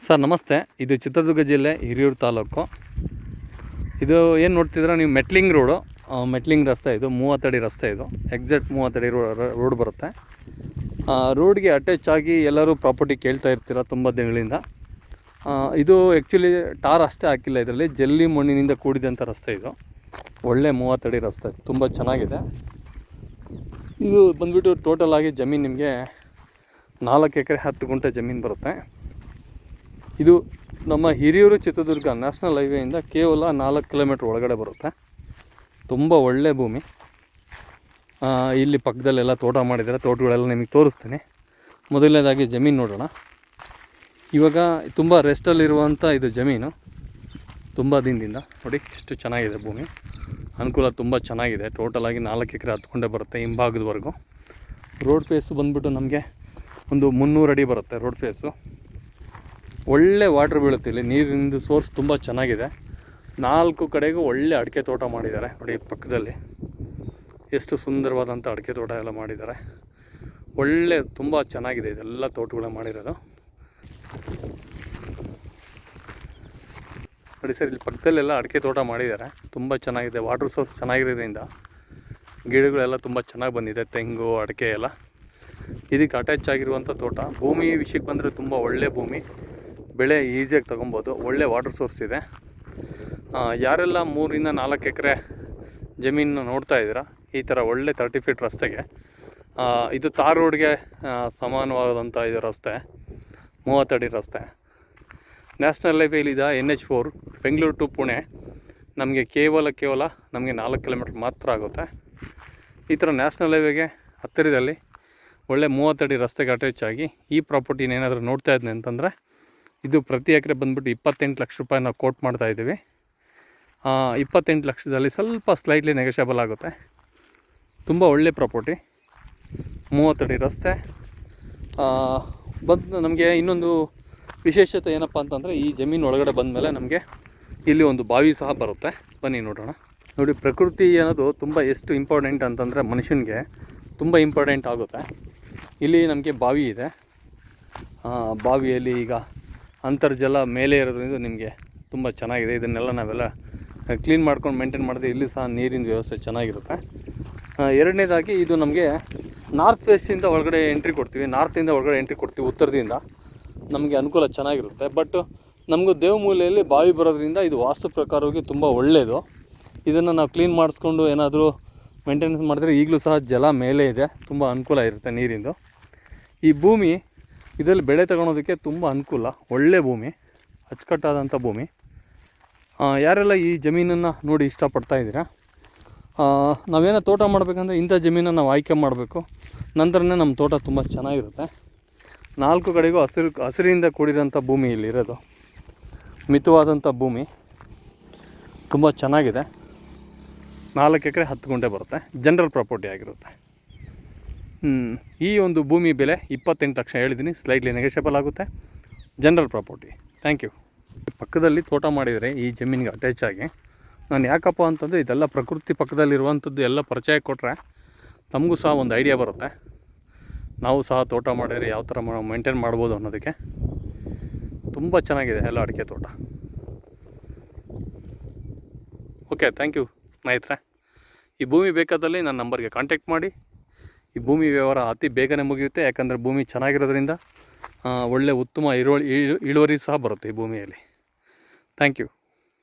Sir ನಮಸ್ತೆ. ಇದು ಚಿತ್ರದುರ್ಗ ಜಿಲ್ಲೆ ಹಿರಿಯೂರು ತಾಲೂಕು. ಇದು ಏನು ನೋಡ್ತಿದ್ರೆ ನೀವು ಮೆಟ್ಲಿಂಗ್ ರೋಡು, ಮೆಟ್ಲಿಂಗ್ ರಸ್ತೆ. ಇದು 30 ಅಡಿ ರಸ್ತೆ. ಇದು ಎಕ್ಸಾಕ್ಟ್ 30 ಅಡಿ ರೋಡ್ ಬರುತ್ತೆ. ರೋಡ್ಗೆ ಅಟ್ಯಾಚ್ ಆಗಿ ಎಲ್ಲರೂ ಪ್ರಾಪರ್ಟಿ ಕೇಳ್ತಾ ಇರ್ತೀರ ತುಂಬ ದಿನಗಳಿಂದ. ಇದು ಆ್ಯಕ್ಚುಲಿ ಟಾರ್ ಅಷ್ಟೇ ಹಾಕಿಲ್ಲ, ಇದರಲ್ಲಿ ಜಲ್ಲಿ ಮಣ್ಣಿನಿಂದ ಕೂಡಿದಂಥ ರಸ್ತೆ. ಇದು ಒಳ್ಳೆ 30 ಅಡಿ ರಸ್ತೆ, ತುಂಬ ಚೆನ್ನಾಗಿದೆ. ಇದು ಬಂದುಬಿಟ್ಟು ಟೋಟಲ್ ಆಗಿ ಜಮೀನು ನಿಮಗೆ 4 ಎಕರೆ 10 ಗುಂಟೆ ಜಮೀನು ಬರುತ್ತೆ. ಇದು ನಮ್ಮ ಹಿರಿಯೂರು ಚಿತ್ರದುರ್ಗ ನ್ಯಾಷನಲ್ ಹೈವೇಯಿಂದ ಕೇವಲ 4 ಕಿಲೋಮೀಟ್ರ್ ಒಳಗಡೆ ಬರುತ್ತೆ. ತುಂಬ ಒಳ್ಳೆ ಭೂಮಿ. ಇಲ್ಲಿ ಪಕ್ಕದಲ್ಲೆಲ್ಲ ತೋಟ ಮಾಡಿದ್ದಾರೆ, ತೋಟಗಳೆಲ್ಲ ನಿಮಗೆ ತೋರಿಸ್ತೀನಿ. ಮೊದಲನೇದಾಗಿ ಜಮೀನು ನೋಡೋಣ. ಇವಾಗ ತುಂಬ ರೆಸ್ಟಲ್ಲಿರುವಂಥ ಇದು ಜಮೀನು, ತುಂಬ ದಿನದಿಂದ. ನೋಡಿ ಎಷ್ಟು ಚೆನ್ನಾಗಿದೆ ಭೂಮಿ, ಅನುಕೂಲ ತುಂಬ ಚೆನ್ನಾಗಿದೆ. ಟೋಟಲಾಗಿ 4 ಎಕರೆ 10 ಗುಂಟೆ ಬರುತ್ತೆ ಹಿಂಭಾಗದವರೆಗೂ. ರೋಡ್ ಫೇಸು ಬಂದುಬಿಟ್ಟು ನಮಗೆ ಒಂದು 300 ಅಡಿ ಬರುತ್ತೆ ರೋಡ್ ಫೇಸು. ಒಳ್ಳೆ ವಾಟ್ರ್ ಬೀಳುತ್ತೆ ಇಲ್ಲಿ, ನೀರಿನಿಂದ ಸೋರ್ಸ್ ತುಂಬ ಚೆನ್ನಾಗಿದೆ. 4 ಕಡೆಗೂ ಒಳ್ಳೆ ಅಡಿಕೆ ತೋಟ ಮಾಡಿದ್ದಾರೆ. ನೋಡಿ ಪಕ್ಕದಲ್ಲಿ ಎಷ್ಟು ಸುಂದರವಾದಂಥ ಅಡಿಕೆ ತೋಟ ಎಲ್ಲ ಮಾಡಿದ್ದಾರೆ. ಒಳ್ಳೆ ತುಂಬ ಚೆನ್ನಾಗಿದೆ ಇದೆಲ್ಲ ತೋಟಗಳು ಮಾಡಿರೋದು. ನೋಡಿ ಸರ್, ಇಲ್ಲಿ ಪಕ್ಕದಲ್ಲೆಲ್ಲ ಅಡಿಕೆ ತೋಟ ಮಾಡಿದ್ದಾರೆ, ತುಂಬ ಚೆನ್ನಾಗಿದೆ. ವಾಟ್ರ್ ಸೋರ್ಸ್ ಚೆನ್ನಾಗಿರೋದ್ರಿಂದ ಗಿಡಗಳೆಲ್ಲ ತುಂಬ ಚೆನ್ನಾಗಿ ಬಂದಿದೆ, ತೆಂಗು ಅಡಿಕೆ ಎಲ್ಲ. ಇದಕ್ಕೆ ಅಟ್ಯಾಚ್ ಆಗಿರುವಂಥ ತೋಟ. ಭೂಮಿ ವಿಷಯಕ್ಕೆ ಬಂದರೆ ತುಂಬ ಒಳ್ಳೆ ಭೂಮಿ, ಬೆಳೆ ಈಸಿಯಾಗಿ ತೊಗೊಬೋದು. ಒಳ್ಳೆ ವಾಟರ್ ಸೋರ್ಸ್ ಇದೆ. ಯಾರೆಲ್ಲ 3 ಇಂದ 4 ಎಕರೆ ಜಮೀನು ನೋಡ್ತಾ ಇದ್ದೀರಾ, ಈ ಥರ ಒಳ್ಳೆ 30 ಫೀಟ್ ರಸ್ತೆಗೆ, ಇದು ತಾರ್ ರೋಡ್ಗೆ ಸಮಾನವಾದಂಥ ಇದು ರಸ್ತೆ, 30 ಅಡಿ ರಸ್ತೆ. ನ್ಯಾಷನಲ್ ಹೈವೇಲಿದೆ NH4 ಬೆಂಗಳೂರು ಟು ಪುಣೆ. ನಮಗೆ ಕೇವಲ ನಮಗೆ 4 ಕಿಲೋಮೀಟ್ರ್ ಮಾತ್ರ ಆಗುತ್ತೆ. ಈ ಥರ ನ್ಯಾಷನಲ್ ಹೈವೇಗೆ ಹತ್ತಿರದಲ್ಲಿ ಒಳ್ಳೆ 30 ಅಡಿ ರಸ್ತೆಗೆ ಅಟ್ಯಾಚ್ ಆಗಿ ಈ ಪ್ರಾಪರ್ಟಿನ ಏನಾದರೂ ನೋಡ್ತಾ ಇದ್ದೀನಿ ಅಂತಂದರೆ, ಇದು ಪ್ರತಿ ಎಕರೆ ಬಂದುಬಿಟ್ಟು 28 ಲಕ್ಷ ರೂಪಾಯಿ ನಾವು ಕೋಟ್ ಮಾಡ್ತಾಯಿದ್ದೀವಿ. 28 ಲಕ್ಷದಲ್ಲಿ ಸ್ವಲ್ಪ ಸ್ಲೈಟ್ಲಿ ನೆಗೋಷಿಯಬಲ್ ಆಗುತ್ತೆ. ತುಂಬ ಒಳ್ಳೆ ಪ್ರಾಪರ್ಟಿ, 30 ಅಡಿ ರಸ್ತೆ. ನಮಗೆ ಇನ್ನೊಂದು ವಿಶೇಷತೆ ಏನಪ್ಪ ಅಂತಂದರೆ, ಈ ಜಮೀನು ಒಳಗಡೆ ಬಂದಮೇಲೆ ನಮಗೆ ಇಲ್ಲಿ ಒಂದು ಬಾವಿ ಸಹ ಬರುತ್ತೆ. ಬನ್ನಿ ನೋಡೋಣ. ನೋಡಿ, ಪ್ರಕೃತಿ ಅನ್ನೋದು ತುಂಬ ಎಷ್ಟು ಇಂಪಾರ್ಟೆಂಟ್ ಅಂತಂದರೆ ಮನುಷ್ಯನಿಗೆ ತುಂಬ ಇಂಪಾರ್ಟೆಂಟ್ ಆಗುತ್ತೆ. ಇಲ್ಲಿ ನಮಗೆ ಬಾವಿ ಇದೆ. ಬಾವಿಯಲ್ಲಿ ಈಗ ಅಂತರ್ಜಲ ಮೇಲೆ ಇರೋದ್ರಿಂದ ನಿಮಗೆ ತುಂಬ ಚೆನ್ನಾಗಿದೆ. ಇದನ್ನೆಲ್ಲ ನಾವೆಲ್ಲ ಕ್ಲೀನ್ ಮಾಡ್ಕೊಂಡು ಮೇಂಟೈನ್ ಮಾಡಿದ್ರೆ ಇಲ್ಲಿ ಸಹ ನೀರಿನ ವ್ಯವಸ್ಥೆ ಚೆನ್ನಾಗಿರುತ್ತೆ. ಎರಡನೇದಾಗಿ ಇದು ನಮಗೆ ನಾರ್ತ್ ವೆಸ್ಟಿಂದ ಒಳಗಡೆ ಎಂಟ್ರಿ ಕೊಡ್ತೀವಿ, ನಾರ್ತಿಂದ ಒಳಗಡೆ ಎಂಟ್ರಿ ಕೊಡ್ತೀವಿ, ಉತ್ತರದಿಂದ ನಮಗೆ ಅನುಕೂಲ ಚೆನ್ನಾಗಿರುತ್ತೆ. ಬಟ್ ನಮಗೂ ದೇವಮೂಲೆಯಲ್ಲಿ ಬಾವಿ ಬರೋದ್ರಿಂದ ಇದು ವಾಸ್ತು ಪ್ರಕಾರವಾಗಿ ತುಂಬ ಒಳ್ಳೆಯದು. ಇದನ್ನು ನಾವು ಕ್ಲೀನ್ ಮಾಡಿಸ್ಕೊಂಡು ಏನಾದರೂ ಮೇಂಟೆನೆನ್ಸ್ ಮಾಡಿದ್ರೆ ಈಗಲೂ ಸಹ ಜಲ ಮೇಲೆ ಇದೆ, ತುಂಬ ಅನುಕೂಲ ಇರುತ್ತೆ ನೀರಿಂದು. ಈ ಭೂಮಿ ಇದರಲ್ಲಿ ಬೆಳೆ ತಗೊಳೋದಕ್ಕೆ ತುಂಬ ಅನುಕೂಲ, ಒಳ್ಳೆ ಭೂಮಿ, ಅಚ್ಚುಕಟ್ಟಾದಂಥ ಭೂಮಿ. ಯಾರೆಲ್ಲ ಈ ಜಮೀನನ್ನು ನೋಡಿ ಇಷ್ಟಪಡ್ತಾ ಇದ್ದೀರಾ, ನಾವೇನೋ ತೋಟ ಮಾಡಬೇಕಂದ್ರೆ ಇಂಥ ಜಮೀನನ್ನು ನಾವು ಆಯ್ಕೆ ಮಾಡಬೇಕು. ನಂತರನೇ ನಮ್ಮ ತೋಟ ತುಂಬ ಚೆನ್ನಾಗಿರುತ್ತೆ. 4 ಕಡೆಗೂ ಹಸಿರಿಂದ ಕೂಡಿರೋಂಥ ಭೂಮಿ ಇಲ್ಲಿರೋದು, ಮಿತವಾದಂಥ ಭೂಮಿ, ತುಂಬ ಚೆನ್ನಾಗಿದೆ. 4 ಎಕರೆ 10 ಗುಂಟೆ ಬರುತ್ತೆ, ಜನರಲ್ ಪ್ರಾಪರ್ಟಿ ಆಗಿರುತ್ತೆ. ಈ ಒಂದು ಭೂಮಿ ಬೆಲೆ 28 ಲಕ್ಷ ಹೇಳಿದ್ದೀನಿ, ಸ್ಲೈಟ್ಲಿ ನೆಗೋಷಿಯಬಲ್ ಆಗುತ್ತೆ, ಜನರಲ್ ಪ್ರಾಪರ್ಟಿ. Thank you. ಪಕ್ಕದಲ್ಲಿ ತೋಟ ಮಾಡಿದರೆ ಈ ಜಮೀನಿಗೆ ಅಟ್ಯಾಚ್ ಆಗಿ, ನಾನು ಯಾಕಪ್ಪ ಅಂತಂದರೆ ಇದೆಲ್ಲ ಪ್ರಕೃತಿ ಪಕ್ಕದಲ್ಲಿರುವಂಥದ್ದು ಎಲ್ಲ ಪರಿಚಯ ಕೊಟ್ಟರೆ ನಮಗೂ ಸಹ ಒಂದು ಐಡಿಯಾ ಬರುತ್ತೆ. ನಾವು ಸಹ ತೋಟ ಮಾಡಿದರೆ ಯಾವ ಥರ ಮೇಂಟೈನ್ ಮಾಡ್ಬೋದು ಅನ್ನೋದಕ್ಕೆ. ತುಂಬ ಚೆನ್ನಾಗಿದೆ ಎಲ್ಲ ಅಡಿಕೆ ತೋಟ. ಓಕೆ, ಥ್ಯಾಂಕ್ ಯು ಸ್ನೇಹಿತರೆ. ಈ ಭೂಮಿ ಬೇಕಾದಲ್ಲಿ ನನ್ನ ನಂಬರ್ಗೆ ಕಾಂಟ್ಯಾಕ್ಟ್ ಮಾಡಿ. ಈ ಭೂಮಿ ವ್ಯವಹಾರ ಅತಿ ಬೇಗನೆ ಮುಗಿಯುತ್ತೆ, ಯಾಕಂದರೆ ಭೂಮಿ ಚೆನ್ನಾಗಿರೋದ್ರಿಂದ ಒಳ್ಳೆ ಉತ್ತಮ ಇಳುವರಿ ಸಹ ಬರುತ್ತೆ ಈ ಭೂಮಿಯಲ್ಲಿ. Thank you.